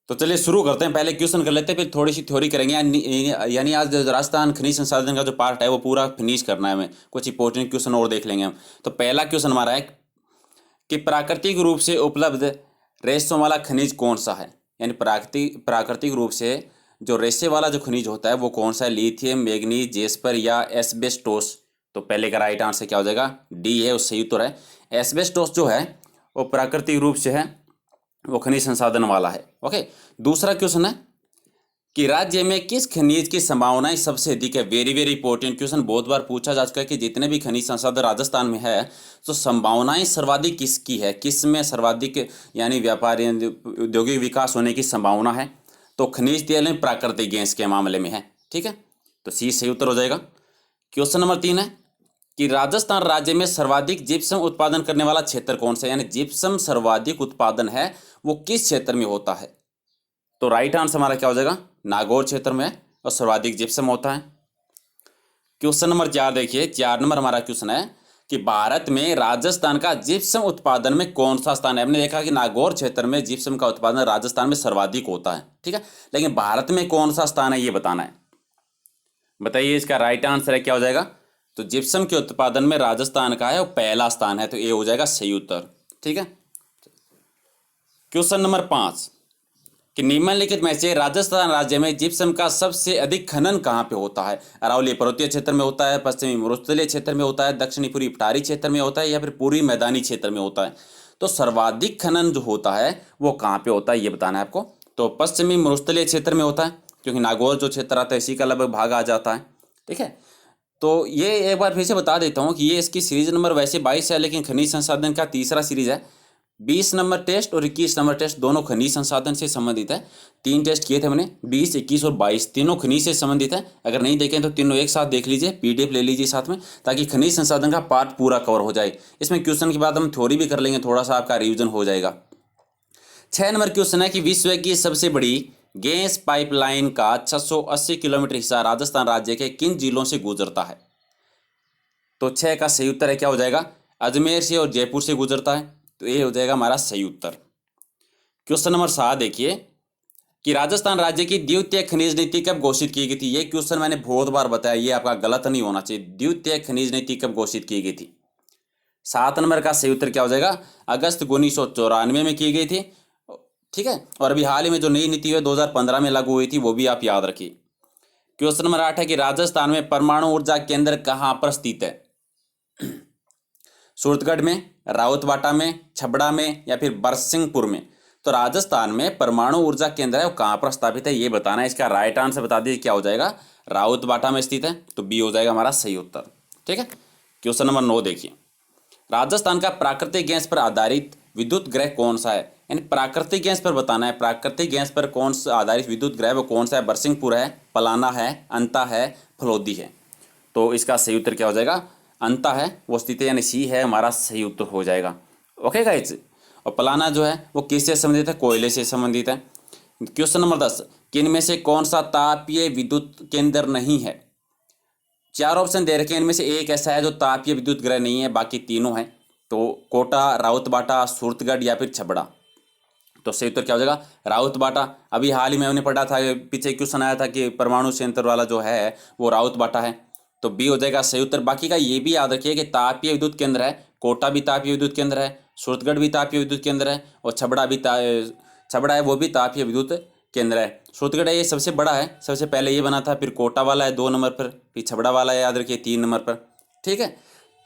तो चलिए शुरू करते हैं। पहले क्वेश्चन कर लेते हैं, फिर थोड़ी सी थ्योरी करेंगे। यानी आज राजस्थान खनिज संसाधन का जो पार्ट है वो पूरा फिनिश करना है हमें। कुछ इंपॉर्टेंट क्वेश्चन और देख लेंगे हम। तो पहला क्वेश्चन हमारा है कि प्राकृतिक रूप से उपलब्ध रेशों वाला खनिज कौन सा है। यानी प्राकृतिक रूप से जो रेशे वाला जो खनिज होता है वो कौन सा है। लिथियम, मैग्नीज, जेस्पर या एस्बेस्टोस। तो पहले का राइट आंसर क्या हो जाएगा, डी है, उससे उत्तर है। एस्बेस्टोस जो है वो प्राकृतिक रूप से है, वो खनिज संसाधन वाला है। ओके, दूसरा क्वेश्चन है कि राज्य में किस खनिज की संभावनाएं सबसे अधिक है। वेरी वेरी इंपॉर्टेंट क्वेश्चन, बहुत बार पूछा जा चुका है कि जितने भी खनिज संसाधन राजस्थान में है तो संभावनाएं सर्वाधिक किसकी है, किस में सर्वाधिक यानी व्यापारी औद्योगिक विकास होने की संभावना है। तो खनिज तेल में प्राकृतिक गैस के मामले में है। ठीक है, तो सी सही उत्तर हो जाएगा। क्वेश्चन नंबर 3 है कि राजस्थान राज्य में सर्वाधिक जिप्सम उत्पादन करने वाला क्षेत्र कौन सा है। यानी जिप्सम सर्वाधिक उत्पादन है वो किस क्षेत्र में होता है। तो राइट आंसर हमारा क्या हो जाएगा, नागौर क्षेत्र में, और सर्वाधिक जिप्सम होता है। क्वेश्चन नंबर 4 देखिए, 4 नंबर हमारा क्वेश्चन है कि भारत में राजस्थान का जिप्सम उत्पादन में कौन सा स्थान है। हमने देखा कि नागौर क्षेत्र में जिप्सम का उत्पादन राजस्थान में सर्वाधिक होता है। ठीक है, लेकिन भारत में कौन सा स्थान है ये बताना है। बताइए, इसका राइट आंसर है क्या हो जाएगा। तो जिप्सम के उत्पादन में राजस्थान का है वो पहला स्थान है, तो ये हो जाएगा सही उत्तर। ठीक है, क्वेश्चन नंबर 5 कि निम्नलिखित में से राजस्थान राज्य में जिप्सम का सबसे अधिक खनन कहाँ पे होता है। अरावली पर्वतीय क्षेत्र में होता है, पश्चिमी मरुस्थलीय क्षेत्र में होता है, दक्षिणी पूर्वी पठारी क्षेत्र में होता है, या फिर पूर्वी मैदानी क्षेत्र में होता है। तो सर्वाधिक खनन जो होता है वो कहाँ पे होता है ये बताना है आपको। तो पश्चिमी मरुस्थलीय क्षेत्र में होता है, क्योंकि नागौर जो क्षेत्र आता है इसी का लगभग भाग आ जाता है। ठीक है, तो ये एक बार फिर से बता देता हूँ कि ये इसकी सीरीज नंबर वैसे 22 है, लेकिन खनिज संसाधन का तीसरा सीरीज है। 20 नंबर टेस्ट और 21 नंबर टेस्ट दोनों खनिज संसाधन से संबंधित है। 3 टेस्ट किए थे मैंने, 20, 21 और 22, तीनों खनिज से संबंधित है। अगर नहीं देखें तो तीनों एक साथ देख लीजिए, पीडीएफ ले लीजिए साथ में, ताकि खनिज संसाधन का पार्ट पूरा कवर हो जाए। इसमें क्वेश्चन के बाद हम थ्योरी भी कर लेंगे, थोड़ा सा आपका रिविजन हो जाएगा। 6 नंबर क्वेश्चन है कि विश्व की सबसे बड़ी गैस पाइपलाइन का 680 किलोमीटर हिस्सा राजस्थान राज्य के किन जिलों से गुजरता है। तो 6 का सही उत्तर है क्या हो जाएगा, अजमेर से और जयपुर से गुजरता है। तो ये हो जाएगा हमारा सही उत्तर। क्वेश्चन नंबर 7 देखिए कि राजस्थान राज्य की द्वितीय खनिज नीति कब घोषित की गई थी। ये क्वेश्चन मैंने बहुत बार बताया, ये आपका गलत नहीं होना चाहिए। द्वितीय खनिज नीति कब घोषित की गई थी। 7 नंबर का सही उत्तर क्या हो जाएगा, अगस्त 1994 में की गई थी। ठीक है, और अभी हाल ही में जो नई नीति है 2015 में लागू हुई थी, वो भी आप याद रखिए। क्वेश्चन नंबर 8 है कि राजस्थान में परमाणु ऊर्जा केंद्र कहाँ पर स्थित है। सूरतगढ़ में, राउतवाटा में, छबड़ा में, या फिर बरसिंहपुर में। तो राजस्थान में परमाणु ऊर्जा केंद्र है वो कहाँ पर स्थापित है ये बताना है। इसका राइट आंसर बता दीजिए क्या हो जाएगा, राउतवाटा में स्थित है। तो बी हो जाएगा हमारा सही उत्तर। ठीक है, क्वेश्चन नंबर 9 देखिए, राजस्थान का प्राकृतिक गैस पर आधारित विद्युत ग्रह कौन सा है। यानी प्राकृतिक गैस पर बताना है, प्राकृतिक गैस पर कौन सा आधारित विद्युत ग्रह वो कौन सा है। बरसिंहपुर है, पलाना है, अंता है, फलोदी है। तो इसका सही उत्तर क्या हो जाएगा, अंता है, वो स्थित है, यानी सी है हमारा सही उत्तर हो जाएगा। ओके गाइस, और पलाना जो है वो किससे संबंधित है, कोयले से संबंधित है। क्वेश्चन नंबर 10 कि इनमें से कौन सा तापीय विद्युत केंद्र नहीं है। 4 ऑप्शन दे रखे हैं, इनमें से एक ऐसा है जो तापीय विद्युत ग्रह नहीं है, बाकी तीनों हैं। तो कोटा, राउतबाटा, सूरतगढ़ या फिर छबड़ा। तो सही उत्तर क्या हो जाएगा, राउतबाटा। अभी हाल ही में हमने पढ़ा था, पीछे क्वेश्चन आया था कि परमाणु संयंत्र वाला जो है वो राउतबाटा है। तो बी हो जाएगा सही उत्तर। बाकी का ये भी याद रखिए कि तापीय विद्युत केंद्र है, कोटा भी तापीय विद्युत केंद्र है, सूरतगढ़ भी तापीय विद्युत केंद्र है, और छबड़ा है वो भी तापीय विद्युत केंद्र है। सूरतगढ़ है ये सबसे बड़ा है, सबसे पहले ये बना था, फिर कोटा वाला है 2 नंबर पर, फिर छबड़ा वाला है याद रखिए 3 नंबर पर। ठीक है,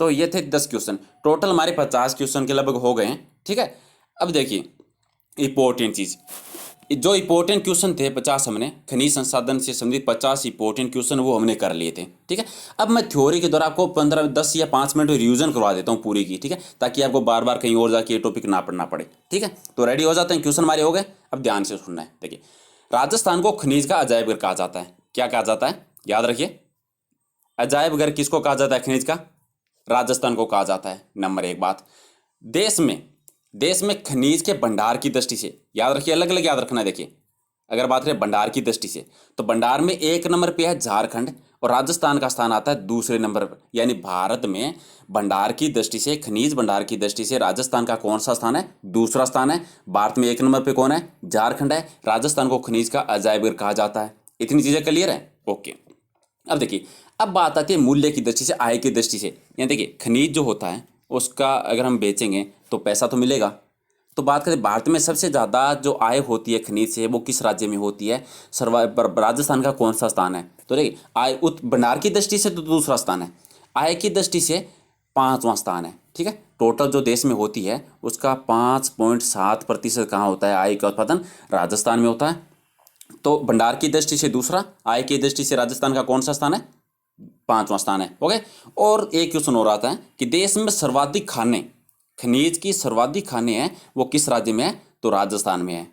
तो ये थे 10 क्वेश्चन, टोटल हमारे 50 क्वेश्चन के लगभग हो गए हैं। ठीक है, अब देखिए इंपॉर्टेंट चीज़, जो इंपॉर्टेंट क्वेश्चन थे 50 हमने खनिज संसाधन से संबंधित 50 इंपॉर्टेंट क्वेश्चन वो हमने कर लिए थे। ठीक है, अब मैं थ्योरी के द्वारा आपको 15, 10 या 5 मिनट रिवीजन करवा देता हूँ पूरी की। ठीक है, ताकि आपको बार बार कहीं और जाके ये टॉपिक ना पढ़ना पड़े। ठीक है, तो रेडी हो जाते हैं, क्वेश्चन हमारे हो गए। अब ध्यान से सुनना है। देखिए, राजस्थान को खनिज का अजायब घर कहा जाता है। क्या कहा जाता है, याद रखिए, अजायब घर किसको कहा जाता है, खनिज का, राजस्थान को कहा जाता है। नंबर 1 बात, देश में खनिज के भंडार की दृष्टि से याद रखिए, अलग अलग याद रखना है। देखिए, अगर बात करें भंडार की दृष्टि से तो भंडार में 1 नंबर पे है झारखंड, और राजस्थान का स्थान आता है दूसरे नंबर पर। यानी भारत में भंडार की दृष्टि से, खनिज भंडार की दृष्टि से राजस्थान का कौन सा स्थान है? दूसरा स्थान है। भारत में 1 नंबर पे कौन है? झारखंड है। राजस्थान को खनिज का अजायब घर कहा जाता है। इतनी चीजें क्लियर है? ओके। अब देखिए, अब बात आती है मूल्य की दृष्टि से, आय की दृष्टि से। यानी देखिए, खनिज जो होता है उसका अगर हम बेचेंगे तो पैसा तो मिलेगा। तो बात करें भारत में सबसे ज़्यादा जो आय होती है खनिज से, वो किस राज्य में होती है? राजस्थान का कौन सा स्थान है? तो देखिए, आय भंडार की दृष्टि से तो दूसरा स्थान है, आय की दृष्टि से 5वां स्थान है। ठीक है, टोटल जो देश में होती है उसका 5.7% कहाँ होता है? आय का उत्पादन राजस्थान में होता है। तो भंडार की दृष्टि से दूसरा, आय की दृष्टि से राजस्थान का कौन सा स्थान है? 5वां स्थान है। ओके। और एक क्वेश्चन और आता है कि देश में सर्वाधिक खाने, खनिज की सर्वाधिक खाने हैं वो किस राज्य में है? तो राजस्थान में है।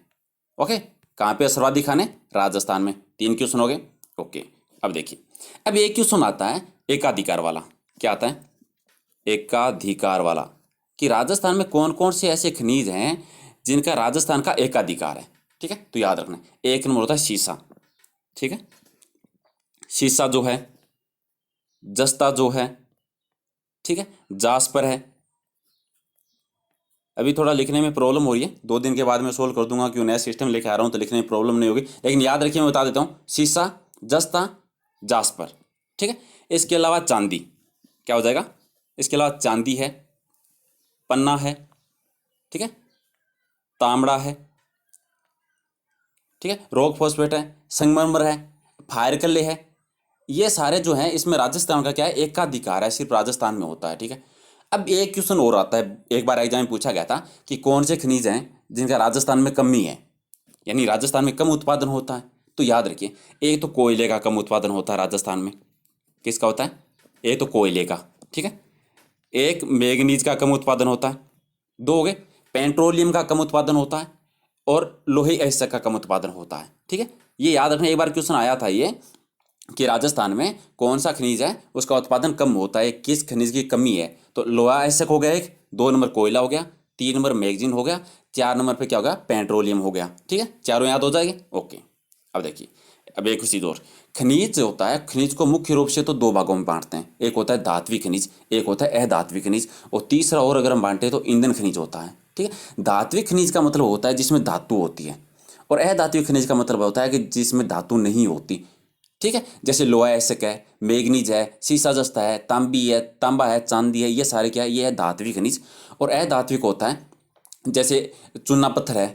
ओके। कहाँ पे सर्वाधिक खाने? राजस्थान में। 3 क्वेश्चन हो गए। ओके। अब देखिए, अब एक क्वेश्चन आता है एकाधिकार वाला। क्या आता है? एकाधिकार वाला, कि राजस्थान में कौन कौन से ऐसे खनिज हैं जिनका राजस्थान का एकाधिकार है। ठीक है, तो याद रखना, एक नंबर होता है शीशा। ठीक है, शीशा जो है, जस्ता जो है, ठीक है, जास्पर है। अभी थोड़ा लिखने में प्रॉब्लम हो रही है, 2 दिन के बाद मैं सोल्व कर दूंगा, क्यों नया सिस्टम लेके आ रहा हूँ तो लिखने में प्रॉब्लम नहीं होगी। लेकिन याद रखिए, मैं बता देता हूँ, शीशा, जस्ता, जास्पर। ठीक है, इसके अलावा चांदी, क्या हो जाएगा? इसके अलावा चांदी है, पन्ना है, ठीक है, तांबड़ा है, ठीक है, रॉक फॉस्फेट है, संगमरमर है, फायर कल्ले है। ये सारे जो हैं इसमें राजस्थान का क्या है? एकाधिकार है, सिर्फ राजस्थान में होता है। ठीक है, अब एक क्वेश्चन और आता है, एक बार एग्जाम में पूछा गया था कि कौन से खनिज हैं जिनका राजस्थान में कमी है, यानी राजस्थान में कम उत्पादन होता है। तो याद रखिए, एक तो कोयले का कम उत्पादन होता है राजस्थान में। किसका होता है? एक तो कोयले का, ठीक है, एक मैग्नीज का कम उत्पादन होता है, 2 हो गए, पेट्रोलियम का कम उत्पादन होता है, और लोहे अयस्क का कम उत्पादन होता है। ठीक है, ये याद रखना, एक बार क्वेश्चन आया था ये कि राजस्थान में कौन सा खनिज है उसका उत्पादन कम होता है, किस खनिज की कमी है? तो लोहा अयस्क हो गया एक, 2 नंबर कोयला हो गया, 3 नंबर मैगजीन हो गया, 4 नंबर पे क्या हो गया? पेट्रोलियम हो गया। ठीक है, चारों याद हो जाएंगे। ओके। अब देखिए, अब एक चीज और, खनिज जो होता है, खनिज को मुख्य रूप से तो 2 भागों में बांटते हैं, एक होता है धात्विक खनिज, एक होता है अधात्विक खनिज, और तीसरा और अगर हम बांटे तो ईंधन खनिज होता है। ठीक है, धात्विक खनिज का मतलब होता है जिसमें धातु होती है, और अधात्विक खनिज का मतलब होता है कि जिसमें धातु नहीं होती। ठीक है, जैसे लोहा अयस्क है, मैग्नीज है, सीसा जस्ता है, तांबी है, तांबा है, चांदी है, ये सारे क्या है? ये है धात्विक खनिज। और अधात्विक होता है जैसे चूना पत्थर है,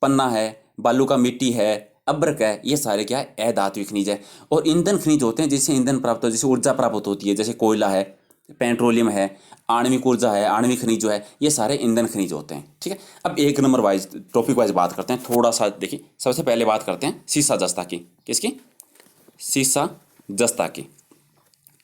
पन्ना है, बालू का मिट्टी है, अब्रक है, ये सारे क्या है? अधात्विक खनिज है। और ईंधन खनिज होते हैं जिससे ईंधन प्राप्त हो, जैसे ऊर्जा प्राप्त होती है, जैसे कोयला है, पेट्रोलियम है, आणविक ऊर्जा है, आणविक खनिज जो है, ये सारे ईंधन खनिज होते हैं। ठीक है, अब एक नंबर वाइज, टॉपिक वाइज बात करते हैं थोड़ा सा। देखिए, सबसे पहले बात करते हैं सीसा जस्ता की। किसकी? सीसा जस्ता की।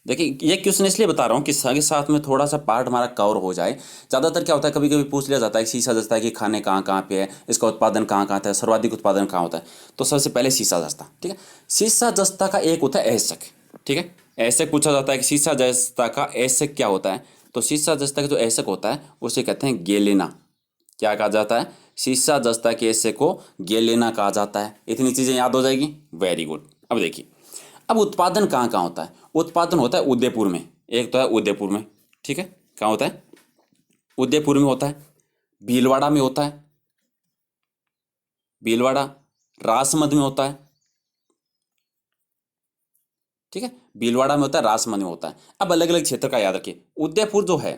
देखिए, ये क्वेश्चन इसलिए बता रहा हूँ कि के साथ में थोड़ा सा पार्ट हमारा कवर हो जाए। ज़्यादातर क्या होता है, कभी कभी पूछ लिया जाता है कि सीसा जस्ता की खाने कहाँ कहाँ पे है, इसका उत्पादन कहाँ कहाँ होता है, सर्वाधिक उत्पादन कहाँ होता है। तो सबसे पहले सीसा जस्ता। ठीक है, सीसा जस्ता का एक होता है अयस्क। ठीक है, अयस्क पूछा जाता है कि सीसा जस्ता का अयस्क क्या होता है, तो सीसा जस्ता का जो अयस्क होता है उसे कहते हैं गेलेना। क्या कहा जाता है? सीसा जस्ता के अयस्क को गेलेना कहा जाता है। इतनी चीज़ें याद हो जाएगी, वेरी गुड। अब देखिए, अब उत्पादन कहाँ कहाँ होता है? उत्पादन होता है उदयपुर में, एक तो है उदयपुर में। ठीक है, कहाँ होता है? उदयपुर में होता है, भीलवाड़ा में होता है, भीलवाड़ा, राजसमंद में होता है। ठीक है, भीलवाड़ा में होता है, राजसमंद में होता है। अब अलग अलग क्षेत्र का याद रखिए। उदयपुर जो है,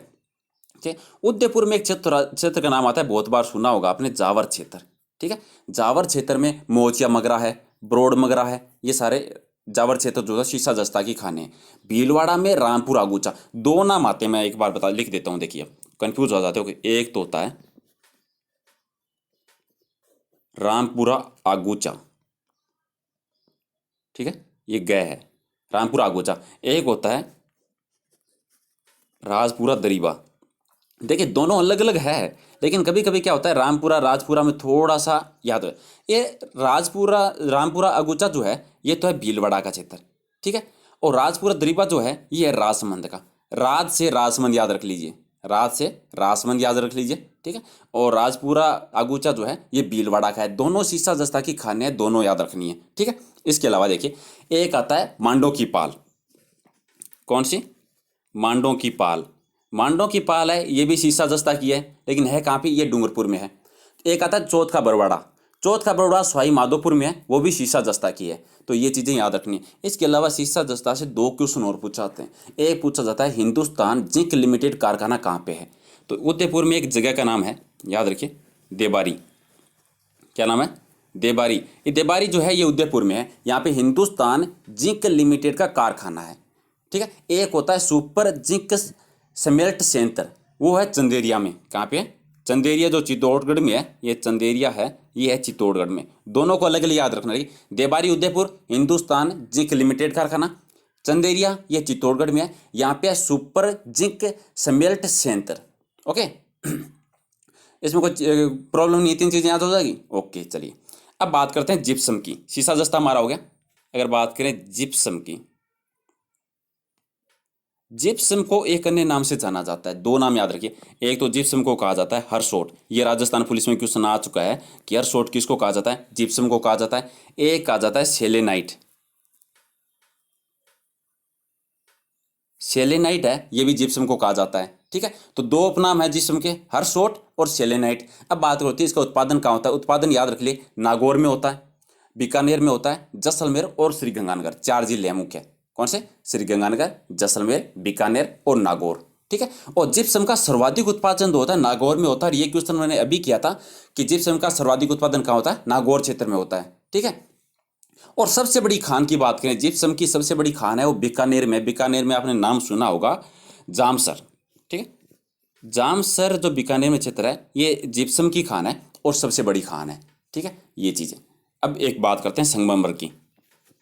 ठीक है, उदयपुर में एक क्षेत्र का नाम आता है, बहुत बार सुना होगा आपने, जावर क्षेत्र। ठीक है, जावर क्षेत्र में मोचिया मगरा है, ब्रोड मगरा है, ये सारे जावर क्षेत्र जो है शीशा जस्ता की खाने हैं। भीलवाड़ा में रामपुर आगूचा, 2 नाम आते हैं, मैं एक बार बता लिख देता हूँ, देखिए कंफ्यूज हो जाते हो। एक तो होता है रामपुरा आगूचा, ठीक है, ये गए है रामपुरा आगूचा। एक होता है राजपुरा दरीबा। देखिए, दोनों अलग अलग है, लेकिन कभी कभी क्या होता है, रामपुरा राजपुरा में थोड़ा सा याद है। ये राजपुरा रामपुरा अगुचा जो है ये तो है भीलवाड़ा का क्षेत्र। ठीक है, और राजपुरा दरीबा जो है ये है राजसमंद का। राज से राजसमंद याद रख लीजिए, राज से राजसमंद याद रख लीजिए। ठीक है, और राजपुरा अगुचा जो है ये भीलवाड़ा का है। दोनों सीसा जस्ता की खाने हैं, दोनों याद रखनी है। ठीक है, इसके अलावा देखिए, एक आता है मांडो की पाल। कौन सी? मांडों की पाल। मांडों की पाल है, ये भी शीशा जस्ता की है, लेकिन है कहाँ पे? ये डूंगरपुर में है। एक आता है चौथ का बरवाड़ा। चौथ का बरवाड़ा सवाई माधोपुर में है, वो भी शीशा जस्ता की है। तो ये चीज़ें याद रखनी है। इसके अलावा शीशा जस्ता से 2 क्वेश्चन और पूछा जाते हैं। एक पूछा जाता है हिंदुस्तान जिंक लिमिटेड कारखाना कहाँ पे है? तो उदयपुर में एक जगह का नाम है, याद रखिए, देबारी। क्या नाम है? देबारी। ये देबारी जो है ये उदयपुर में है। यहाँ पे हिंदुस्तान जिंक लिमिटेड का कारखाना है। ठीक है। एक होता है सुपर जिंक समेल्ट सेंटर, वो है चंदेरिया में। कहाँ पे है? चंदेरिया, जो चित्तौड़गढ़ में है। ये चंदेरिया है, ये है चित्तौड़गढ़ में। दोनों को अलग अलग याद रखना है। देबारी उदयपुर, हिंदुस्तान जिंक लिमिटेड कारखाना। चंदेरिया ये चित्तौड़गढ़ में है। यहाँ पे है सुपर जिंक समेल्ट सेंटर। ओके। इसमें कोई प्रॉब्लम नहीं है, 3 चीज़ें याद हो जाएगी। ओके चलिए, अब बात करते हैं जिप्सम की। शीशा जस्ता हमारा हो गया। अगर बात करें जिप्सम की, जिप्सम को एक अन्य नाम से जाना जाता है। 2 नाम याद रखिए। एक तो जिप्सम को कहा जाता है हरसोट, ये राजस्थान पुलिस में क्वेश्चन आ चुका है कि हरसोट किसको कहा जाता है? जिप्सम को कहा जाता है। एक कहा जाता है सेलेनाइट। सेलेनाइट है, ये भी जिप्सम को कहा जाता है। ठीक है। तो 2 उपनाम है जिप्सम के, हरसोट और सेलेनाइट। अब बात होती है इसका उत्पादन कहाँ होता है? उत्पादन याद रख लिए, नागौर में होता है, बीकानेर में होता है, जैसलमेर और श्रीगंगानगर। 4 जिले हैं मुख्य। कौन से? श्रीगंगानगर, जैसलमेर, बीकानेर और नागौर। ठीक है। और जिप्सम का सर्वाधिक उत्पादन जो होता है नागौर में होता है। ये क्वेश्चन मैंने अभी किया था कि जिप्सम का सर्वाधिक उत्पादन कहाँ होता है? नागौर क्षेत्र में होता है। ठीक है। और सबसे बड़ी खान की बात करें, जिप्सम की सबसे बड़ी खान है वो बीकानेर में। बीकानेर में आपने नाम सुना होगा, जामसर। ठीक है। जामसर जो बीकानेर में क्षेत्र है, ये जिप्सम की खान है और सबसे बड़ी खान है। ठीक है, ये चीज़ें। अब एक बात करते हैं संगमरमर की।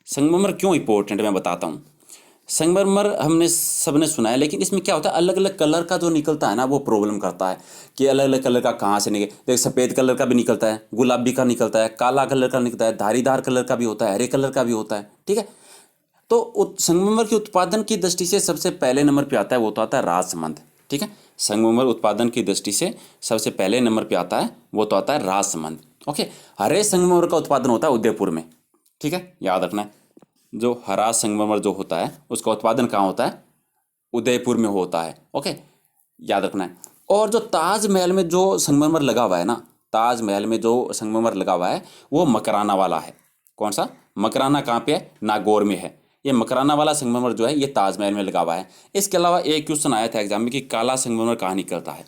संगमरमर क्यों इंपॉर्टेंट मैं बताता हूँ। संगमरमर हमने सबने सुना है, लेकिन इसमें क्या होता है, अलग अलग कलर का जो निकलता है ना, वो प्रॉब्लम करता है कि अलग अलग कलर का कहाँ से निकले। देख, सफ़ेद कलर का भी निकलता है, गुलाबी का निकलता है, काला कलर का निकलता है, धारीदार कलर का भी होता है, हरे कलर का भी होता है। ठीक है। तो संगमरमर के उत्पादन की दृष्टि से सबसे पहले नंबर पे आता है, वो तो आता है राजसमंद। ठीक है। संगमरमर उत्पादन की दृष्टि से सबसे पहले नंबर पे आता है, वो तो आता है राजसमंद। ओके। हरे संगमरमर का उत्पादन होता है उदयपुर में। ठीक है, याद रखना है। जो हरा संगमरमर जो होता है उसका उत्पादन कहाँ होता है? उदयपुर में होता है। ओके, याद रखना है। और जो ताजमहल में जो संगमरमर लगा हुआ है ना, ताजमहल में जो संगमरमर लगा हुआ है वो मकराना वाला है। कौन सा? मकराना। कहाँ पे है? नागौर में है। ये मकराना वाला संगमरमर जो है ये ताजमहल में लगा हुआ है। इसके अलावा एक क्वेश्चन आया था एग्जाम में कि काला संगमरमर कहाँ निकलता है?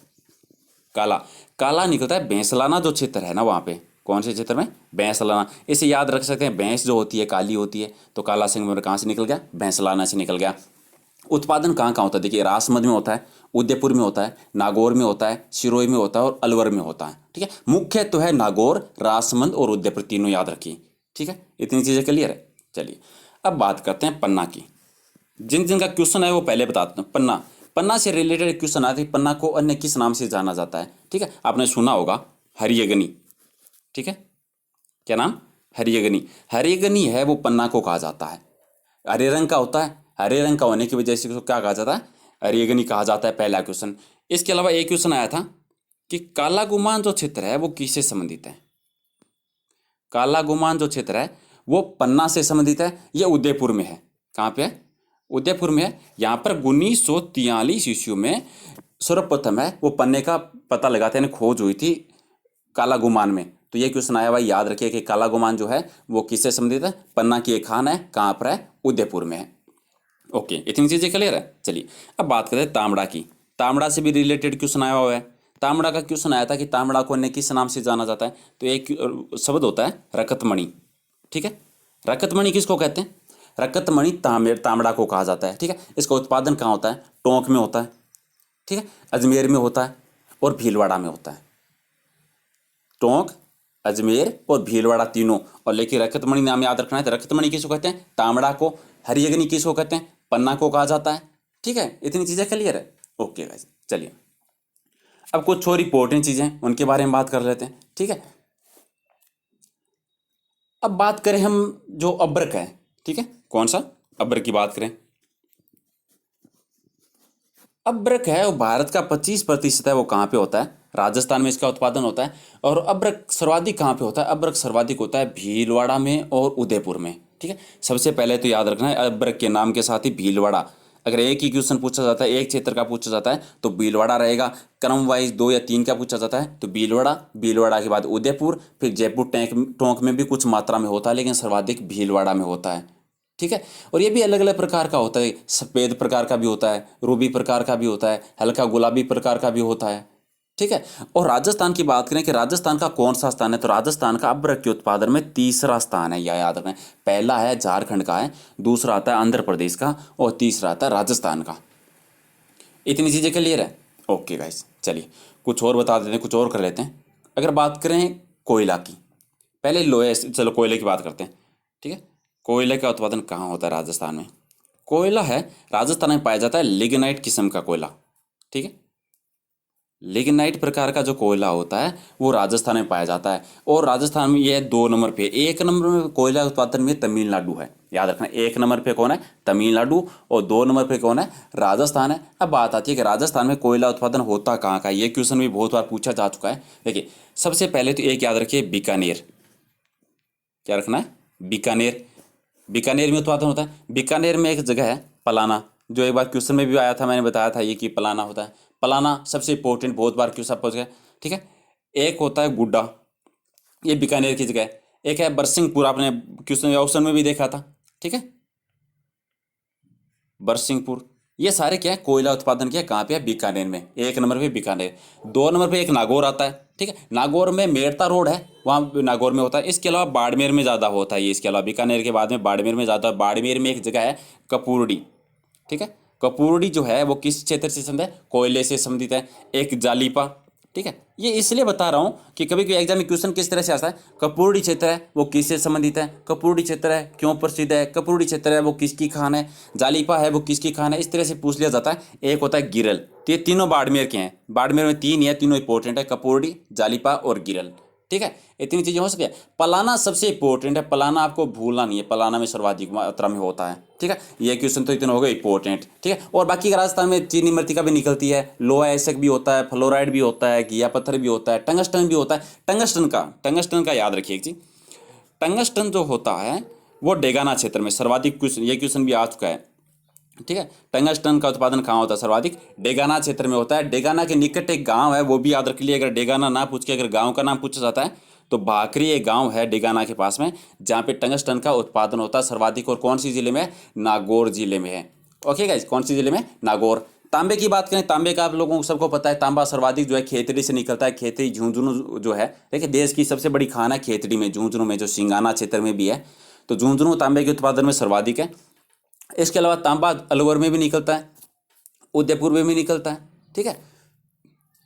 काला काला निकलता है भैंसलाना जो क्षेत्र है ना, वहाँ पे। कौन से क्षेत्र में? भैंसलाना। इसे याद रख सकते हैं, भैंस जो होती है काली होती है, तो काला संगमरमर कहाँ से निकल गया? भैंसलाना से निकल गया। उत्पादन कहाँ कहाँ होता है? देखिए, राजसमंद में होता है, उदयपुर में होता है, नागौर में होता है, सिरोही में होता है और अलवर में होता है। ठीक है। मुख्य तो है नागौर, राजसमंद और उदयपुर, तीनों याद रखिए। ठीक है, इतनी चीज़ें क्लियर है। चलिए, अब बात करते हैं पन्ना की। जिन जिन का क्वेश्चन है वो पहले बताते हैं। पन्ना, पन्ना से रिलेटेड क्वेश्चन आते हैं। पन्ना को अन्य किस नाम से जाना जाता है? ठीक है, आपने सुना होगा हरियगनी। ठीक है, क्या नाम? हरियगनी। हरियगनी है वो पन्ना को कहा जाता है। हरे रंग का होता है, हरे रंग का होने की वजह से उसको क्या कहा जाता है? हरियगनी कहा जाता है। पहला क्वेश्चन। इसके अलावा एक क्वेश्चन आया था कि काला गुमान जो क्षेत्र है वो किससे संबंधित है? काला गुमान जो क्षेत्र है वो पन्ना से संबंधित है। ये उदयपुर में है। कहाँ पे है? उदयपुर में है। यहाँ पर 1943 ईस्वी में सर्वप्रथम है वो पन्ने का पता लगाते हैं, खोज हुई थी काला गुमान में। तो ये क्वेश्चन आया भाई, याद रखिए कि काला गुमान जो है वो किससे संबंधित है? पन्ना की एक खान है। कहाँ पर है? उदयपुर में है। ओके, इतनी चीज़ें क्लियर है। चलिए, अब बात करते हैं तांबड़ा की। तांबड़ा से भी रिलेटेड क्वेश्चन आया हुआ है। तांबड़ा का क्वेश्चन आया था कि तांबड़ा को अन्य किस नाम से जाना जाता है? तो एक शब्द होता है रकतमणि। ठीक है, रकतमणि किसको कहते हैं? रकतमणि तांबड़ा को कहा जाता है। ठीक है, इसका उत्पादन कहाँ होता है? टोंक में होता है। ठीक है, अजमेर में होता है और भीलवाड़ा में होता है। टोंक, अजमेर और भीलवाड़ा तीनों। और लेकिन रकतमणि नाम याद रखना है। तो रकतमणि किसको कहते हैं? तांबड़ा को। हरियगनी किसको कहते हैं? पन्ना को कहा जाता है। ठीक है, इतनी चीज़ें क्लियर है। ओके गाइस, चलिए अब कुछ और इंपॉर्टेंट चीज़ें उनके बारे में बात कर लेते हैं। ठीक है, अब बात करें हम जो अब्रक है। ठीक है, कौन सा? अब्रक की बात करें। अब्रक है वो भारत का 25% है, वो कहाँ पे होता है? राजस्थान में इसका उत्पादन होता है। और अब्रक सर्वाधिक कहाँ पे होता है? अब्रक सर्वाधिक होता है भीलवाड़ा में और उदयपुर में। ठीक है, सबसे पहले तो याद रखना है अब्रक के नाम के साथ ही भीलवाड़ा, अगर एक ही क्वेश्चन पूछा जाता है, एक क्षेत्र का पूछा जाता है तो भीलवाड़ा रहेगा। क्रम वाइज 2 या 3 का पूछा जाता है तो भीलवाड़ा, भीलवाड़ा के बाद उदयपुर, फिर जयपुर टोंक में भी कुछ मात्रा में होता है, लेकिन सर्वाधिक भीलवाड़ा में होता है। ठीक है, और ये भी अलग अलग प्रकार का होता है, सफ़ेद प्रकार का भी होता है, रूबी प्रकार का भी होता है, हल्का गुलाबी प्रकार का भी होता है। ठीक है, और राजस्थान की बात करें कि राजस्थान का कौन सा स्थान है, तो राजस्थान का अब्रक के उत्पादन में तीसरा स्थान है, यह याद रखना है। पहला है झारखंड का है, दूसरा आता है आंध्र प्रदेश का, और तीसरा आता है राजस्थान का। इतनी चीज़ें क्लियर है? ओके गाइस, चलिए कुछ और बता देते हैं, कुछ और कर लेते हैं। अगर बात करें कोयला की, पहले लोहे, चलो कोयले की बात करते हैं। ठीक है, कोयले का उत्पादन कहाँ होता है राजस्थान में? कोयला है राजस्थान में पाया जाता है लिग्नाइट किस्म का कोयला। ठीक है, लिग्नाइट प्रकार का जो कोयला होता है वो राजस्थान में पाया जाता है, और राजस्थान में ये 2 नंबर पे, 1 नंबर में कोयला उत्पादन में तमिलनाडु है, याद रखना। 1 नंबर पे कौन है? तमिलनाडु, और 2 नंबर पे कौन है? राजस्थान है। अब बात आती है कि राजस्थान में कोयला उत्पादन होता कहाँ का, ये क्वेश्चन भी बहुत बार पूछा जा चुका है। देखिए, सबसे पहले तो एक याद रखिए, बीकानेर। क्या रखना है? बीकानेर। बीकानेर में उत्पादन होता है। बीकानेर में एक जगह है पलाना, जो एक बार क्वेश्चन में भी आया था, मैंने बताया था ये कि पलाना होता है। पलाना सबसे इंपॉर्टेंट, बहुत बार क्वेश्चन पूछ गया। ठीक है, एक होता है गुड्डा, ये बीकानेर की जगह है। एक है बरसिंहपुर, आपने क्वेश्चन ऑप्शन में भी देखा था। ठीक है, बरसिंहपुर। ये सारे क्या है? कोयला उत्पादन किया कहाँ पे है? बीकानेर में। 1 नंबर पे बीकानेर। 2 नंबर पे एक नागौर आता है। ठीक है, नागौर में मेड़ता रोड है, वहाँ नागौर में होता है। इसके अलावा बाड़मेर में ज़्यादा होता है ये, इसके अलावा बीकानेर के बाद में बाड़मेर में ज़्यादा। बाड़मेर में एक जगह है कपूरडी। ठीक है, कपूरडी जो है वो किस क्षेत्र से संबंधित है? कोयले से संबंधित है। एक जालीपा। ठीक है, ये इसलिए बता रहा हूँ कि कभी कभी एग्जाम में क्वेश्चन किस तरह से आता है, कपूरडी क्षेत्र है वो किससे संबंधित है, कपूरडी क्षेत्र है क्यों प्रसिद्ध है, कपूरडी क्षेत्र है वो किसकी खान है, जालीपा है वो किसकी खान है, इस तरह से पूछ लिया जाता है। एक होता है गिरल, तो ये तीनों बाड़मेर के हैं। बाड़मेर में 3 ही है, तीनों इंपॉर्टेंट है, कपूरडी, जालीपा और गिरल। ठीक है, इतनी चीज़ें हो सके। पलाना सबसे इंपॉर्टेंट है, पलाना आपको भूलना नहीं है, पलाना में सर्वाधिक मात्रा में होता है। ठीक है, ये क्वेश्चन तो इतने हो गए इंपॉर्टेंट। ठीक है, और बाकी राजस्थान में चीनी मृतिका भी निकलती है, लोहा एसक भी होता है, फ्लोराइड भी होता है, घिया पत्थर भी होता है, टंगस्टन भी होता है। टंगस्टन का याद रखिए एक चीज, टंगस्टन जो होता है वो डेगाना क्षेत्र में सर्वाधिक, क्वेश्चन ये क्वेश्चन भी आ चुका है। ठीक है, टंगस्टन का उत्पादन कहाँ होता है? सर्वाधिक डेगाना क्षेत्र में होता है। डेगाना के निकट एक गांव है, वो भी याद रख लिए। अगर डेगाना ना पूछ के अगर गांव का नाम पूछा जाता है तो भाकरी एक गांव है डेगाना के पास में, जहाँ पे टंगस्टन का उत्पादन होता है सर्वाधिक। और कौन सी जिले में? नागौर जिले में है। ओके गाइस, कौन सी जिले में? नागौर। तांबे की बात करें, तांबे का आप लोगों को सबको पता है, तांबा सर्वाधिक जो है खेतड़ी से निकलता है। खेतड़ी झुंझुनू जो है, देखिए देश की सबसे बड़ी खान है खेतड़ी में, झुंझुनू में, जो सिंगाना क्षेत्र में भी है। तो झुंझुनू तांबे के उत्पादन में सर्वाधिक है। इसके अलावा तांबा अलवर में भी निकलता है, उदयपुर में भी निकलता है। ठीक है,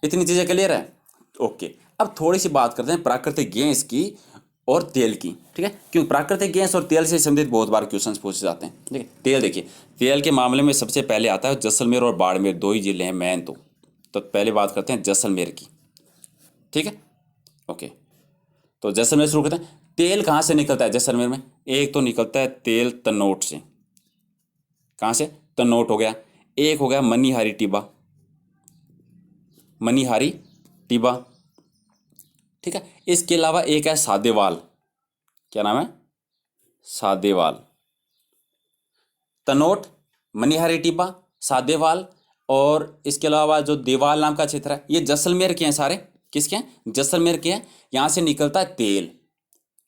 इतनी चीज़ें क्लियर है? ओके, अब थोड़ी सी बात करते हैं प्राकृतिक गैस की और तेल की। ठीक है, क्योंकि प्राकृतिक गैस और तेल से संबंधित बहुत बार क्वेश्चंस पूछे जाते हैं। ठीक है, तेल देखिए, तेल के मामले में सबसे पहले आता है जैसलमेर और बाड़मेर, 2 ही जिले हैं मेन। तो पहले बात करते हैं जैसलमेर की। ठीक है, ओके, तो जैसलमेर शुरू करते हैं। तेल कहाँ से निकलता है जैसलमेर में? एक तो निकलता है तेल तनोट से। कहाँ से? तनोट हो गया। एक हो गया मनिहारी टिब्बा, मनिहारी टिब्बा। ठीक है, इसके अलावा एक है सादेवाल। क्या नाम है? सादेवाल। तनोट, मनिहारी टिब्बा, सादेवाल, और इसके अलावा जो देवाल नाम का क्षेत्र है, ये जैसलमेर के हैं सारे। किसके हैं? जैसलमेर के हैं। यहाँ से निकलता है तेल।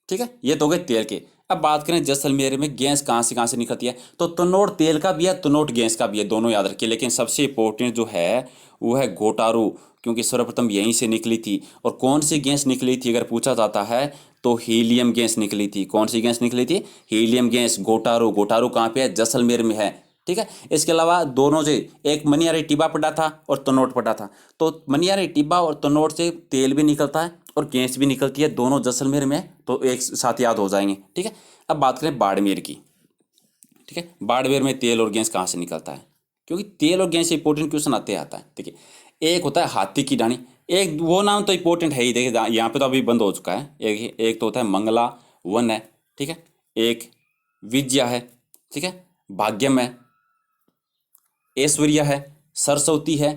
ठीक है, ये तो हो गए तेल के। अब बात करें जैसलमेर में गैस कहाँ से निकलती है, तो तनोट तेल का भी है, तनोट गैस का भी है, दोनों याद रखिए। लेकिन सबसे इंपॉर्टेंट जो है वो है घोटारू, क्योंकि सर्वप्रथम यहीं से निकली थी। और कौन सी गैस निकली थी अगर पूछा जाता है तो हीलियम गैस निकली थी। कौन सी गैस निकली थी? Helium gas. घोटारू, घोटारू कहाँ पे है? जैसलमेर में है। ठीक है, इसके अलावा दोनों से एक मनिहारी टिब्बा पड़ा था और तनोट पड़ा था, तो मनिहारी टिब्बा और तनोट से तेल भी निकलता है और गैस भी निकलती है, दोनों जैसलमेर में है, तो एक साथ याद हो जाएंगे। ठीक है, अब बात करें बाड़मेर की। ठीक है, बाड़मेर में तेल और गैस कहाँ से निकलता है? क्योंकि तेल और गैस से इंपॉर्टेंट क्वेश्चन आते आता है। देखिए, एक होता है हाथी की ढाणी, एक वो नाम तो इंपॉर्टेंट है ही। देखिए यहाँ पे तो अभी बंद हो चुका है। एक तो होता है मंगला वन है। ठीक है, एक विजया है। ठीक है, भाग्यम है, ऐश्वर्या है, सरस्वती है।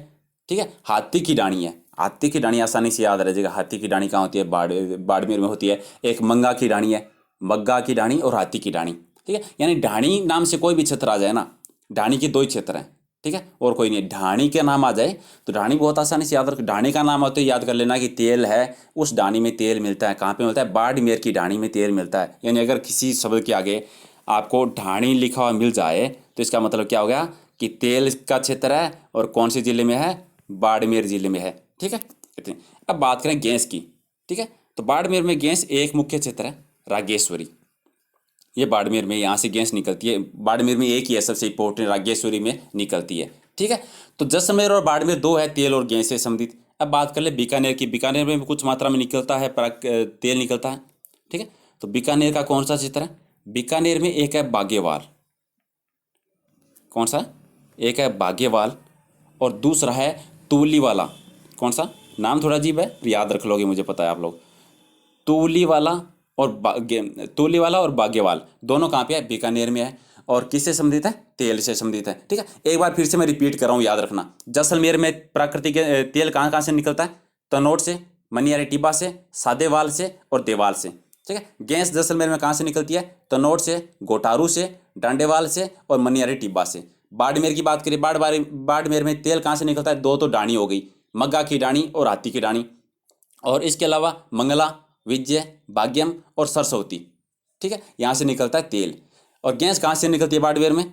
ठीक है, हाथी की डाणी है। हाथी की डाणी आसानी से याद रह जाएगा। हाथी की डाणी कहाँ होती है? बाड़मेर में होती है। एक मंगा की डाणी है, मग्गा की डाणी और हाथी की डाणी। ठीक है, यानी डाणी नाम से कोई भी क्षेत्र आ जाए ना, ढाणी के दो ही क्षेत्र हैं, ठीक है, और कोई नहीं। ढाणी के नाम आ जाए तो ढाणी बहुत आसानी से याद रख, ढाणी का नाम आते याद कर लेना कि तेल है, उस ढाणी में तेल मिलता है। कहाँ पे मिलता है? बाड़मेर की ढाणी में तेल मिलता है। यानी अगर किसी शब्द के आगे आपको ढाणी लिखा हुआ मिल जाए तो इसका मतलब क्या हो गया कि तेल का क्षेत्र है, और कौन से जिले में है? बाड़मेर जिले में है, ठीक है। इतनी। अब बात करें गैस की, ठीक है। तो बाड़मेर में गैस एक मुख्य क्षेत्र है, रागेश्वरी। ये बाड़मेर में यहाँ से गैस निकलती है। बाड़मेर में एक ही है सबसे इंपॉर्टेंट, रागेश्वरी में निकलती है, ठीक है। तो जैसलमेर और बाड़मेर दो है तेल और गैस से संबंधित। अब बात कर ले बीकानेर की। बीकानेर में भी कुछ मात्रा में निकलता है तेल निकलता है, ठीक है। तो बीकानेर का कौन सा क्षेत्र है? बीकानेर में एक है बागेवाल। कौन सा? एक है बागेवाल और दूसरा है तूलीवाला। कौन सा? नाम थोड़ा अजीब है, याद रख लोगे, मुझे पता है आप लोग। तूलीवाला और तूलीवाला और बागेवाल दोनों कहाँ पे है? बीकानेर में है। और किससे संबंधित है? तेल से संबंधित है, ठीक है। एक बार फिर से मैं रिपीट कर रहा हूँ, याद रखना। जैसलमेर में प्राकृतिक तेल कहाँ कहाँ से निकलता है? तनोट से, मनियारी टिब्बा से, सादेवाल से और देवाल से, ठीक है। गैस जैसलमेर में कहाँ से निकलती है? तनोट से, गोटारू से, डांडेवाल से और मनियारी टिब्बा से। बाड़मेर की बात करें, बाड़मेर में तेल कहाँ से निकलता है? दो तो डाणी हो गई, मग्गा की डाणी और हाथी की डाणी। और इसके अलावा मंगला, विजय, भाग्यम और सरस्वती, ठीक है, यहाँ से निकलता है तेल। और गैस कहाँ से निकलती है बाड़मेर में?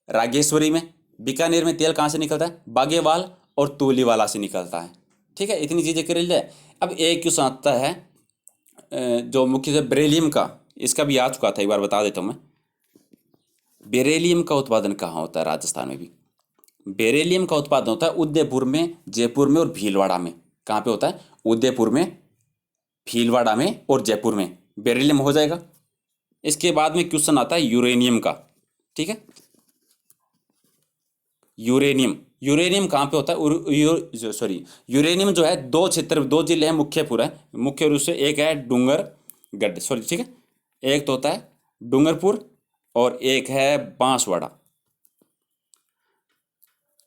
रागेश्वरी में। बीकानेर में तेल कहाँ से निकलता है? बागेवाल और तूलीवाला से निकलता है, ठीक है। इतनी चीज़ें कर लीजिए। अब एक क्वेश्चन आता है जो मुख्य से बेरिलियम का, इसका भी आ चुका था, एक बार बता देता हूँ मैं। बेरिलियम का उत्पादन कहाँ होता है? राजस्थान में भी बेरिलियम का उत्पादन होता है उदयपुर में, जयपुर में और भीलवाड़ा में। कहाँ पे होता है? उदयपुर में, भीलवाड़ा में और जयपुर में बेरिलियम हो जाएगा। इसके बाद में क्वेश्चन आता है यूरेनियम का, ठीक है। यूरेनियम, यूरेनियम कहाँ पे होता है? सॉरी, यूरेनियम जो है दो क्षेत्र, दो जिले हैं मुख्य रूप से। एक है डूंगरगढ़, सॉरी, ठीक है। एक तो होता है डूंगरपुर और एक है बांसवाड़ा।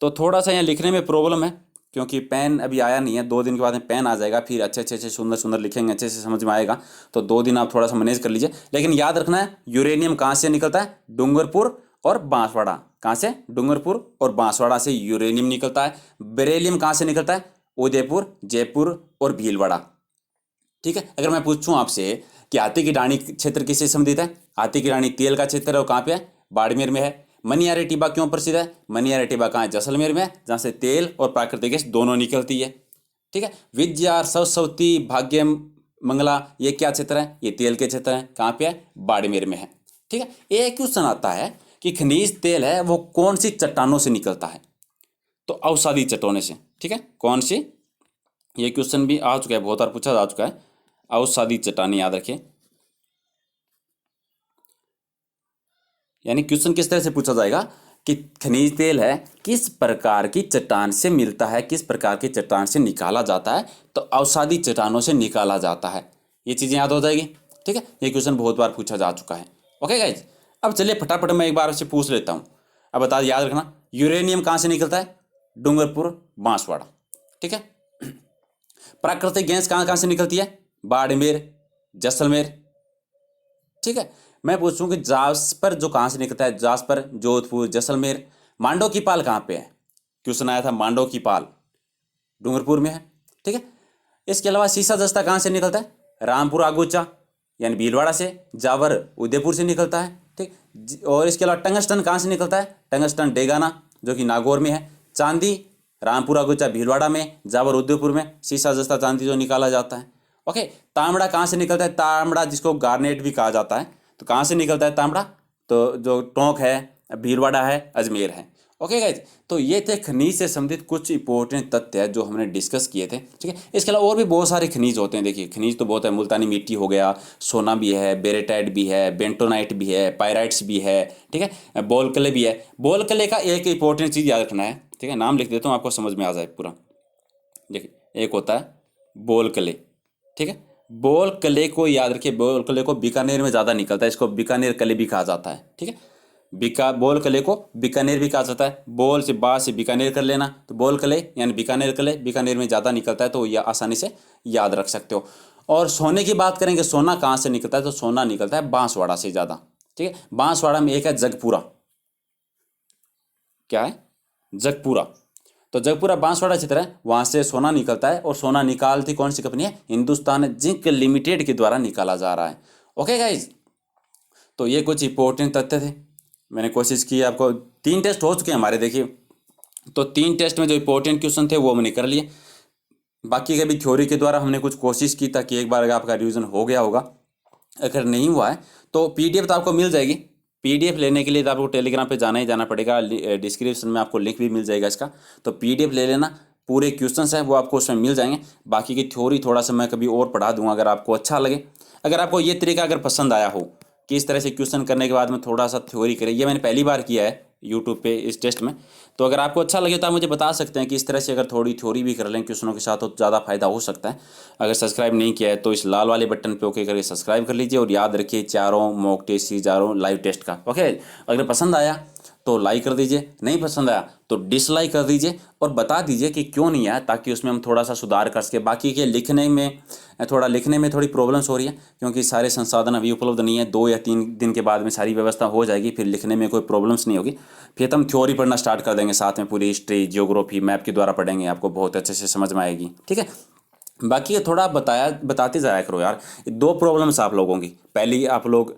तो थोड़ा सा यहाँ लिखने में प्रॉब्लम है क्योंकि पेन अभी आया नहीं है। 2 दिन के बाद में पेन आ जाएगा, फिर अच्छे अच्छे अच्छे सुंदर सुंदर लिखेंगे, अच्छे से समझ में आएगा। तो 2 दिन आप थोड़ा सा मैनेज कर लीजिए। लेकिन याद रखना है यूरेनियम कहाँ से निकलता है? डूंगरपुर और बांसवाड़ा। कहाँ से? डूंगरपुर और बांसवाड़ा से यूरेनियम निकलता है। बेरिलियम कहाँ से निकलता है? उदयपुर, जयपुर और भीलवाड़ा, ठीक है। अगर मैं पूछूं आपसे कि हाथी की डाणी क्षेत्र किससे संबंधित है? हाथी की डाणी तेल का क्षेत्र है, और कहाँ पे है? बाड़मेर में है। मनियारी टिब्बा क्यों प्रसिद्ध है? मनियारी टिब्बा कहाँ है? जैसलमेर में है, जहाँ से तेल और प्राकृतिक गैस दोनों निकलती है, ठीक है। विद्या, सरस्वती, भाग्यम, मंगला, ये क्या क्षेत्र है? ये तेल के क्षेत्र है। कहाँ पे है? बाड़मेर में है, ठीक है। एक क्वेश्चन आता है कि खनिज तेल है वो कौन सी चट्टानों से निकलता है? तो अवसादी चट्टानों से, ठीक है। कौन सी? ये क्वेश्चन भी आ चुका है, बहुत बार पूछा जा चुका है। अवसादी चट्टानें याद रखें। यानी क्वेश्चन किस तरह से पूछा जाएगा कि खनिज तेल है किस प्रकार की चट्टान से मिलता है, किस प्रकार की चट्टान से निकाला जाता है? तो अवसादी चट्टानों से निकाला जाता है। ये चीज़ें याद हो जाएगी, ठीक है। ये क्वेश्चन बहुत बार पूछा जा चुका है। ओके गाइज, अब चलिए फटाफट मैं एक बार से पूछ लेता हूँ। अब बता, याद रखना, यूरेनियम कहाँ से निकलता है? डूंगरपुर, बांसवाड़ा, ठीक है। प्राकृतिक गैस कहाँ कहाँ से निकलती है? बाड़मेर, जैसलमेर, ठीक है। मैं पूछूं कि जासपर जो कहाँ से निकलता है? जासपर, जोधपुर, जैसलमेर। मांडो की पाल कहाँ पे है? क्वेश्चन आया था, मांडो की पाल डूंगरपुर में है, ठीक है। इसके अलावा सीसा जस्ता कहाँ से निकलता है? रामपुर आगूचा यानी भीलवाड़ा से। जावर उदयपुर से निकलता है, ठीक। और इसके अलावा टंगस्टन कहाँ से निकलता है? टंगस्टन डेगाना जो कि नागौर में है। चांदी रामपुर आगूचा भीलवाड़ा में, जावर उदयपुर में। सीसा जस्ता चांदी जो निकाला जाता है, ओके। तांबड़ा कहाँ से निकलता है? तांबड़ा जिसको गार्नेट भी कहा जाता है, तो कहाँ से निकलता है तांबड़ा? तो जो टोंक है, भीलवाड़ा है, अजमेर है, ओके गाइज। तो ये थे खनिज से संबंधित कुछ इंपॉर्टेंट तथ्य है जो हमने डिस्कस किए थे, ठीक है। इसके अलावा और भी बहुत सारे खनिज होते हैं। देखिए खनिज तो बहुत है, मुल्तानी मिट्टी हो गया, सोना भी है, बेरेटाइट भी है, बेंटोनाइट भी है, पायराइट्स भी है, ठीक है। बोलकले भी है। बोलकले का एक इंपॉर्टेंट चीज़ याद रखना है, ठीक है। नाम लिख देता हूँ, आपको समझ में आ जाए पूरा। देखिए एक होता है बोलकले, ठीक है। बोलकले को याद रखिए, बोलकले को बीकानेर में ज़्यादा निकलता है, इसको बीकानेर कले भी कहा जाता है, ठीक है। बोलकले को बीकानेर भी कहा जाता है। बोल से बा से बीकानेर कर लेना, तो बोलकले यानी बीकानेर कले, बीकानेर में ज़्यादा निकलता है, तो यह आसानी से याद रख सकते हो। और सोने की बात करेंगे, सोना कहाँ से निकलता है? तो सोना निकलता है बांसवाड़ा से ज़्यादा, ठीक है। बांसवाड़ा में एक है जगपुरा, क्या है, जगपुरा। तो जगपुरा बांसवाड़ा क्षेत्र है, वहाँ से सोना निकलता है और सोना निकालती कौन सी कंपनी है, हिंदुस्तान जिंक लिमिटेड के द्वारा निकाला जा रहा है। ओके गाइज, तो ये कुछ इंपॉर्टेंट तथ्य थे, मैंने कोशिश की आपको। 3 टेस्ट हो चुके हैं हमारे, देखिए। तो 3 टेस्ट में जो इंपॉर्टेंट क्वेश्चन थे वो हमने कर लिए। बाकी के भी थ्योरी के द्वारा हमने कुछ कोशिश की ताकि एक बार अगर आपका रिवीजन हो गया होगा। अगर नहीं हुआ है तो पीडीएफ तो आपको मिल जाएगी। पीडीएफ लेने के लिए तो आपको टेलीग्राम पे जाना ही जाना पड़ेगा, डिस्क्रिप्शन में आपको लिंक भी मिल जाएगा इसका। तो पीडीएफ ले लेना, पूरे क्वेश्चंस हैं वो आपको उसमें मिल जाएंगे। बाकी की थ्योरी थोड़ा सा मैं कभी और पढ़ा दूंगा अगर आपको अच्छा लगे। अगर आपको ये तरीका अगर पसंद आया हो कि इस तरह से क्वेश्चन करने के बाद में थोड़ा सा थ्योरी करें, ये मैंने पहली बार किया है यूट्यूब पे इस टेस्ट में। तो अगर आपको अच्छा लगे तो आप मुझे बता सकते हैं कि इस तरह से अगर थोड़ी थ्योरी भी कर लें क्वेश्चनों के साथ तो ज़्यादा फायदा हो सकता है। अगर सब्सक्राइब नहीं किया है तो इस लाल वाले बटन पे ओके करके सब्सक्राइब कर लीजिए। और याद रखिए चारों मॉक टेस्ट ही, चारों लाइव टेस्ट का। ओके, अगर पसंद आया तो लाइक कर दीजिए, नहीं पसंद आया तो डिसलाइक कर दीजिए और बता दीजिए कि क्यों नहीं आया, ताकि उसमें हम थोड़ा सा सुधार कर सके। बाकी के लिखने में थोड़ी प्रॉब्लम्स हो रही है क्योंकि सारे संसाधन अभी उपलब्ध नहीं है। 2 या 3 दिन के बाद में सारी व्यवस्था हो जाएगी, फिर लिखने में कोई प्रॉब्लम्स नहीं होगी। फिर तो हम थ्योरी पढ़ना स्टार्ट कर देंगे साथ में, पूरी हिस्ट्री जियोग्राफी मैप के द्वारा पढ़ेंगे, आपको बहुत अच्छे से समझ में आएगी। ठीक है, बाकी ये थोड़ा बताते जाया करो यार। 2 प्रॉब्लम्स आप लोगों की, पहली आप लोग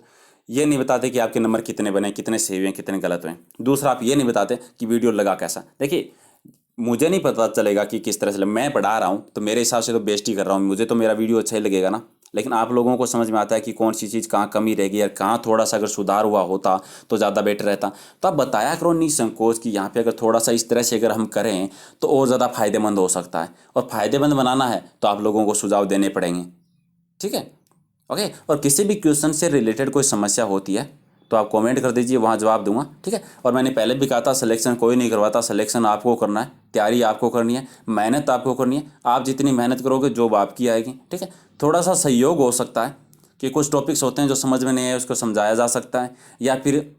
ये नहीं बताते कि आपके नंबर कितने बने, कितने सही हुए, कितने गलत हुए। दूसरा, आप ये नहीं बताते कि वीडियो लगा कैसा। देखिए, मुझे नहीं पता चलेगा कि किस तरह से मैं पढ़ा रहा हूँ तो मेरे हिसाब से तो बेस्ट ही कर रहा हूँ, मुझे तो मेरा वीडियो अच्छा ही लगेगा ना। लेकिन आप लोगों को समझ में आता है कि कौन सी चीज़ कहाँ कमी रहेगी या कहाँ थोड़ा सा अगर सुधार हुआ होता तो ज़्यादा बेटर रहता। तो आप बताया करो निसंकोच कि यहाँ पे अगर थोड़ा सा इस तरह से अगर हम करें तो और ज़्यादा फायदेमंद हो सकता है। और फायदेमंद बनाना है तो आप लोगों को सुझाव देने पड़ेंगे। ठीक है, ओके। और किसी भी क्वेश्चन से रिलेटेड कोई समस्या होती है तो आप कमेंट कर दीजिए, वहाँ जवाब दूंगा। ठीक है, और मैंने पहले भी कहा था सिलेक्शन कोई नहीं करवाता, सिलेक्शन आपको करना है, तैयारी आपको करनी है, मेहनत आपको करनी है। आप जितनी मेहनत करोगे जॉब आपकी आएगी। ठीक है, थोड़ा सा सहयोग हो सकता है कि कुछ टॉपिक्स होते हैं जो समझ में नहीं आए उसको समझाया जा सकता है, या फिर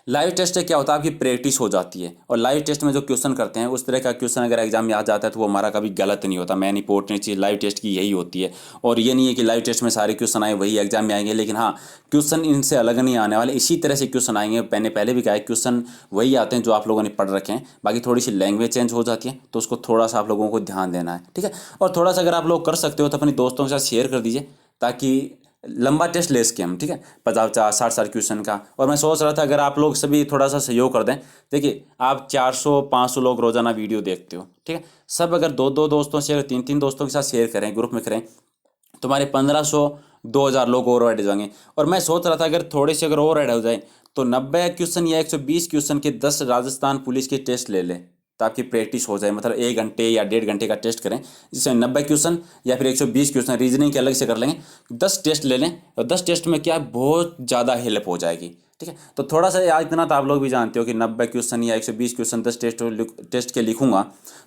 लाइव टेस्ट से क्या होता है आपकी प्रैक्टिस हो जाती है। और लाइव टेस्ट में जो क्वेश्चन करते हैं उस तरह का क्वेश्चन अगर एग्जाम में आ जाता है तो वो हमारा कभी गलत नहीं होता। मेन इंपॉर्टेंट चीज़ लाइव टेस्ट की यही होती है। और ये नहीं है कि लाइव टेस्ट में सारे क्वेश्चन आए वही एग्जाम में आएंगे, लेकिन हाँ, क्वेश्चन इनसे अलग नहीं आने वाले, इसी तरह से क्वेश्चन आएंगे। मैंने पहले भी कहा है क्वेश्चन वही आते हैं जो आप लोगों ने पढ़ रखे हैं, बाकी थोड़ी सी लैंग्वेज चेंज हो जाती है तो उसको थोड़ा सा आप लोगों को ध्यान देना है। ठीक है, और थोड़ा सा अगर आप लोग कर सकते हो तो अपने दोस्तों के साथ शेयर कर दीजिए ताकि लंबा टेस्ट ले सके हम। ठीक है, 50-60 क्वेश्चन का। और मैं सोच रहा था अगर आप लोग सभी थोड़ा सा सहयोग कर दें। देखिए, आप 400-500 लोग रोजाना वीडियो देखते हो। ठीक है, सब अगर 2-2 दोस्तों से, अगर 3-3 दोस्तों के साथ शेयर करें, ग्रुप में करें, तुम्हारे 1500-2000 लोग और ऐड हो जाएंगे। और मैं सोच रहा था अगर थोड़े से अगर और ऐड हो जाए तो 90 क्वेश्चन या 120 क्वेश्चन के 10 राजस्थान पुलिस के टेस्ट ले लें तो आपकी प्रैक्टिस हो जाए। मतलब 1 घंटे या 1.5 घंटे का टेस्ट करें जिसमें 90 क्वेश्चन या फिर 120 क्वेश्चन रीजनिंग के अलग से कर लेंगे। 10 टेस्ट ले लें और 10 टेस्ट में क्या बहुत ज़्यादा हेल्प हो जाएगी। ठीक है, तो थोड़ा सा याद, इतना तो आप लोग भी जानते हो कि 90 क्वेश्चन या 120 क्वेश्चन 10 टेस्ट के लिखूंगा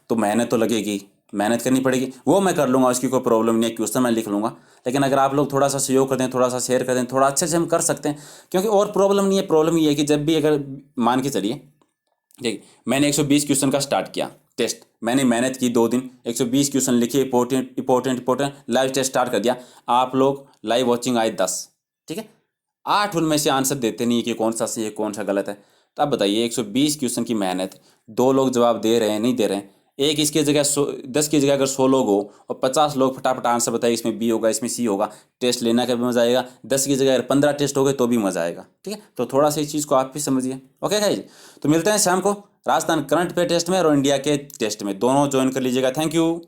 तो मेहनत तो लगेगी, मेहनत करनी पड़ेगी। वो मैं कर लूँगा, उसकी कोई प्रॉब्लम नहीं है, क्वेश्चन मैं लिख लूँगा। लेकिन अगर आप लोग थोड़ा सा सहयोग कर दें, थोड़ा सा शेयर कर दें, थोड़ा अच्छे से हम कर सकते हैं। क्योंकि और प्रॉब्लम नहीं है, प्रॉब्लम ये है कि जब भी अगर मान के चलिए, देखिए मैंने 120 क्वेश्चन का स्टार्ट किया टेस्ट, मैंने मेहनत की 2 दिन, 120 क्वेश्चन लिखे, इंपॉर्टेंट लाइव टेस्ट स्टार्ट कर दिया। आप लोग लाइव वॉचिंग आए 10, ठीक है, 8 उनमें से आंसर देते नहीं कि कौन सा सही है कौन सा गलत है। तो आप बताइए 120 क्वेश्चन की मेहनत, 2 लोग जवाब दे रहे हैं नहीं दे रहे हैं, एक इसकी जगह 10 की जगह अगर 100 लोग हो और 50 लोग फटाफट आंसर बताए इसमें बी होगा इसमें सी होगा, टेस्ट लेने का भी मजा आएगा। 10 की जगह अगर 15 टेस्ट हो गए तो भी मजा आएगा। ठीक है, तो थोड़ा सा इस चीज़ को आप भी समझिए। ओके गाइज, तो मिलते हैं शाम को राजस्थान करंट पे टेस्ट में और इंडिया के टेस्ट में, दोनों ज्वाइन कर लीजिएगा। Thank you.